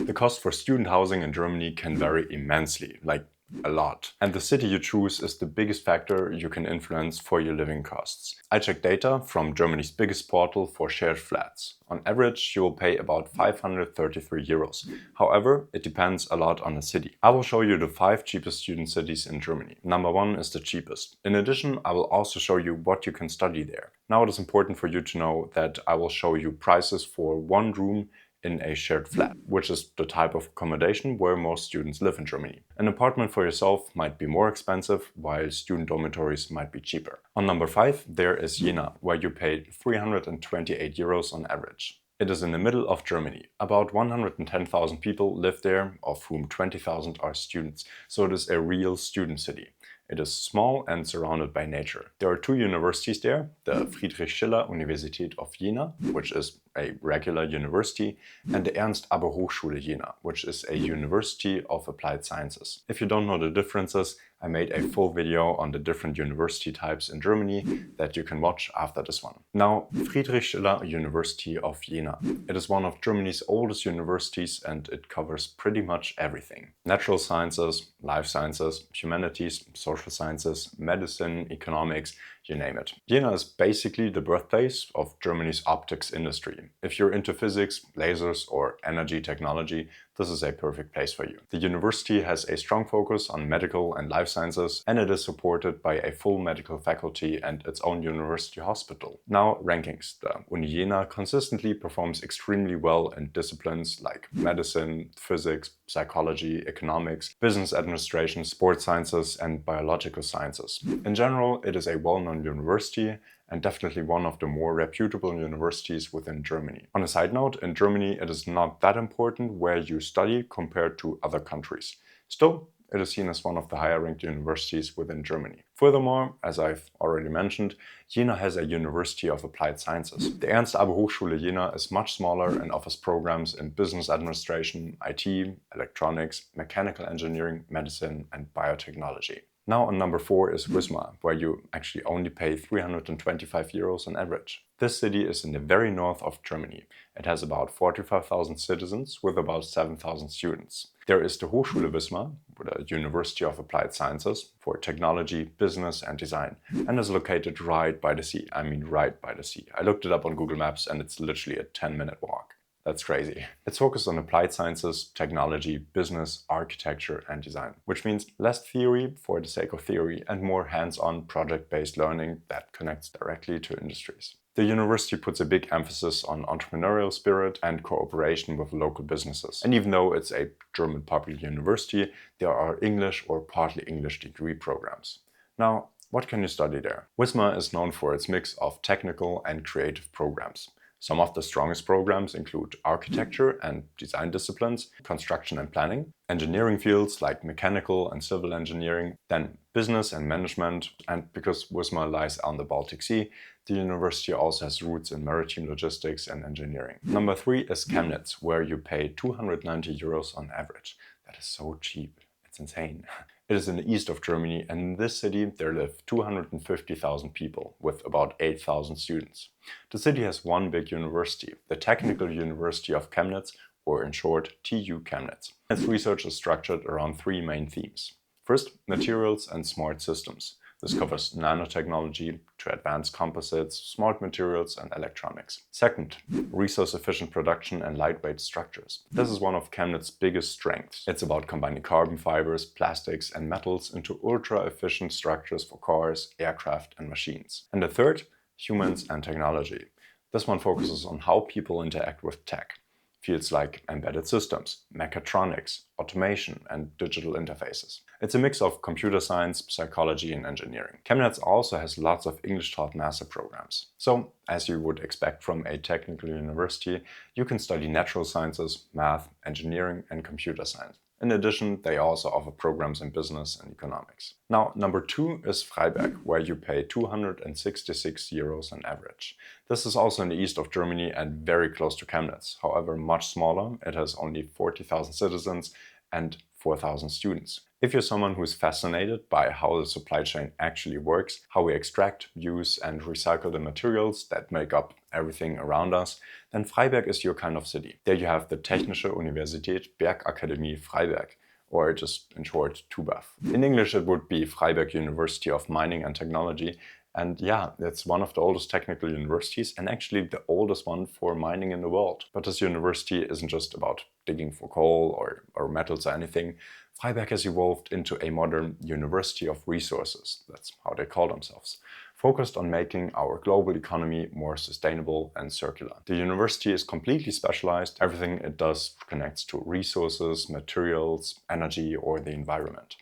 The cost for student housing in Germany can vary immensely, like a lot. And the city you choose is the biggest factor you can influence for your living costs. I checked data from Germany's biggest portal for shared flats. On average, you will pay about 533 euros. However, it depends a lot on the city. I will show you the 5 cheapest student cities in Germany. Number 1 is the cheapest. In addition, I will also show you what you can study there. Now it is important for you to know that I will show you prices for one room in a shared flat, which is the type of accommodation where most students live in Germany. An apartment for yourself might be more expensive, while student dormitories might be cheaper. On number 5, there is Jena, where you pay 328 euros on average. It is in the middle of Germany. About 110,000 people live there, of whom 20,000 are students, so it is a real student city. It is small and surrounded by nature. There are 2 universities there, the Friedrich Schiller Universität of Jena, which is a regular university, and the Ernst-Aber-Hochschule Jena, which is a university of applied sciences. If you don't know the differences, I made a full video on the different university types in Germany that you can watch after this one. Now, Friedrich Schiller University of Jena. It is one of Germany's oldest universities and it covers pretty much everything. Natural sciences, life sciences, humanities, social sciences, medicine, economics, you name it. Jena is basically the birthplace of Germany's optics industry. If you're into physics, lasers, or energy technology, this is a perfect place for you. The university has a strong focus on medical and life sciences, and it is supported by a full medical faculty and its own university hospital. Now, rankings. The Uni Jena consistently performs extremely well in disciplines like medicine, physics, psychology, economics, business administration, sports sciences, and biological sciences. In general, it is a well-known university and definitely one of the more reputable universities within Germany. On a side note, in Germany it is not that important where you study compared to other countries. Still, it is seen as one of the higher ranked universities within Germany. Furthermore, as I've already mentioned, Jena has a University of Applied Sciences. The Ernst-Aber-Hochschule Jena is much smaller and offers programs in business administration, IT, electronics, mechanical engineering, medicine, and biotechnology. Now on number 4 is Wismar, where you actually only pay 325 euros on average. This city is in the very north of Germany. It has about 45,000 citizens with about 7,000 students. There is the Hochschule Wismar, the University of Applied Sciences, for technology, business and design, and is located right by the sea. I mean right by the sea. I looked it up on Google Maps and it's literally a 10-minute walk. That's crazy. It's focused on applied sciences, technology, business, architecture, and design, which means less theory for the sake of theory and more hands-on project-based learning that connects directly to industries. The university puts a big emphasis on entrepreneurial spirit and cooperation with local businesses. And even though it's a German public university, there are English or partly English degree programs. Now, what can you study there? Wismar is known for its mix of technical and creative programs. Some of the strongest programs include architecture and design disciplines, construction and planning, engineering fields like mechanical and civil engineering, then business and management, and because Wismar lies on the Baltic Sea, the university also has roots in maritime logistics and engineering. Number 3 is Chemnitz, where you pay 290 euros on average. That is so cheap. It's insane. It is in the east of Germany, and in this city there live 250,000 people with about 8,000 students. The city has one big university, the Technical University of Chemnitz, or in short, TU Chemnitz. Its research is structured around 3 main themes. First, materials and smart systems. This covers nanotechnology to advanced composites, smart materials and electronics. Second, resource-efficient production and lightweight structures. This is one of Chemnitz's biggest strengths. It's about combining carbon fibers, plastics and metals into ultra-efficient structures for cars, aircraft and machines. And the third, humans and technology. This one focuses on how people interact with tech. Fields like embedded systems, mechatronics, automation, and digital interfaces. It's a mix of computer science, psychology, and engineering. Chemnitz also has lots of English-taught master programs. So, as you would expect from a technical university, you can study natural sciences, math, engineering, and computer science. In addition, they also offer programs in business and economics. Now, number 2 is Freiberg, where you pay 266 euros on average. This is also in the east of Germany and very close to Chemnitz. However, much smaller. It has only 40,000 citizens and 4,000 students. If you're someone who's fascinated by how the supply chain actually works, how we extract, use and recycle the materials that make up everything around us, then Freiberg is your kind of city. There you have the Technische Universität Bergakademie Freiberg, or just in short, TUBAF. In English it would be Freiberg University of Mining and Technology, and yeah, it's one of the oldest technical universities and actually the oldest one for mining in the world. But this university isn't just about digging for coal or metals or anything. Freiberg has evolved into a modern university of resources, that's how they call themselves, focused on making our global economy more sustainable and circular. The university is completely specialized. Everything it does connects to resources, materials, energy, or the environment.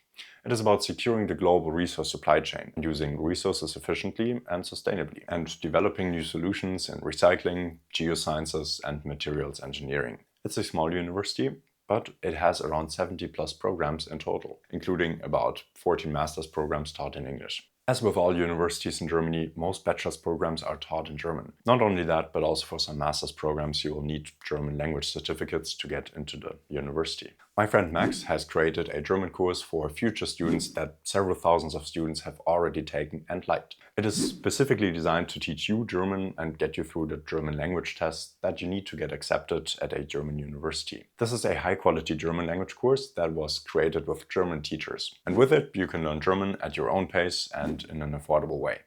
It is about securing the global resource supply chain, using resources efficiently and sustainably, and developing new solutions in recycling, geosciences, and materials engineering. It's a small university, but it has around 70 plus programs in total, including about 14 master's programs taught in English. As with all universities in Germany, most bachelor's programs are taught in German. Not only that, but also for some master's programs you will need German language certificates to get into the university. My friend Max has created a German course for future students that several thousands of students have already taken and liked. It is specifically designed to teach you German and get you through the German language tests that you need to get accepted at a German university. This is a high-quality German language course that was created with German teachers. And with it, you can learn German at your own pace and in an affordable way.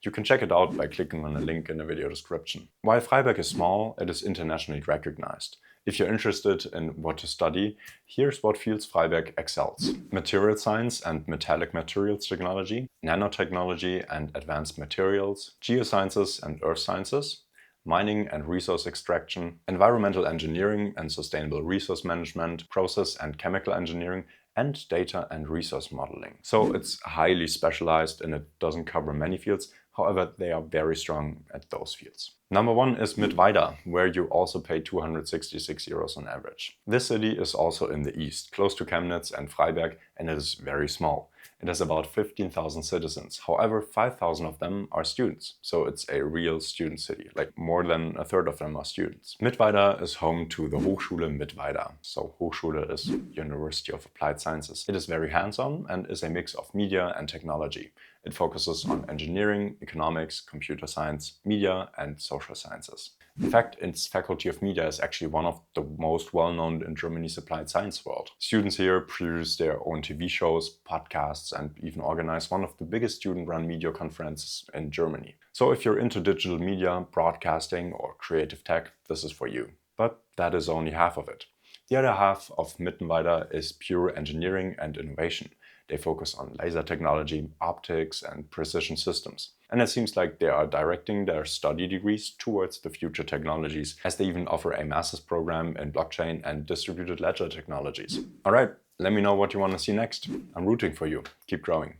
You can check it out by clicking on the link in the video description. While Freiberg is small, it is internationally recognized. If you're interested in what to study, here's what fields Freiberg excels: material science and metallic materials technology, nanotechnology and advanced materials, geosciences and earth sciences, mining and resource extraction, environmental engineering and sustainable resource management, process and chemical engineering, and data and resource modeling. So it's highly specialized and it doesn't cover many fields. However, they are very strong at those fields. Number one is Mittweida, where you also pay 266 euros on average. This city is also in the east, close to Chemnitz and Freiberg, and it is very small. It has about 15,000 citizens. However, 5,000 of them are students. So it's a real student city, like more than a third of them are students. Mittweida is home to the Hochschule Mittweida. So Hochschule is University of Applied Sciences. It is very hands-on and is a mix of media and technology. It focuses on engineering, economics, computer science, media, and social sciences. In fact, its Faculty of Media is actually one of the most well-known in Germany's applied science world. Students here produce their own TV shows, podcasts, and even organize one of the biggest student-run media conferences in Germany. So if you're into digital media, broadcasting, or creative tech, this is for you. But that is only half of it. The other half of Mittweida is pure engineering and innovation. They focus on laser technology, optics, and precision systems. And it seems like they are directing their study degrees towards the future technologies, as they even offer a master's program in blockchain and distributed ledger technologies. All right, let me know what you want to see next. I'm rooting for you. Keep growing.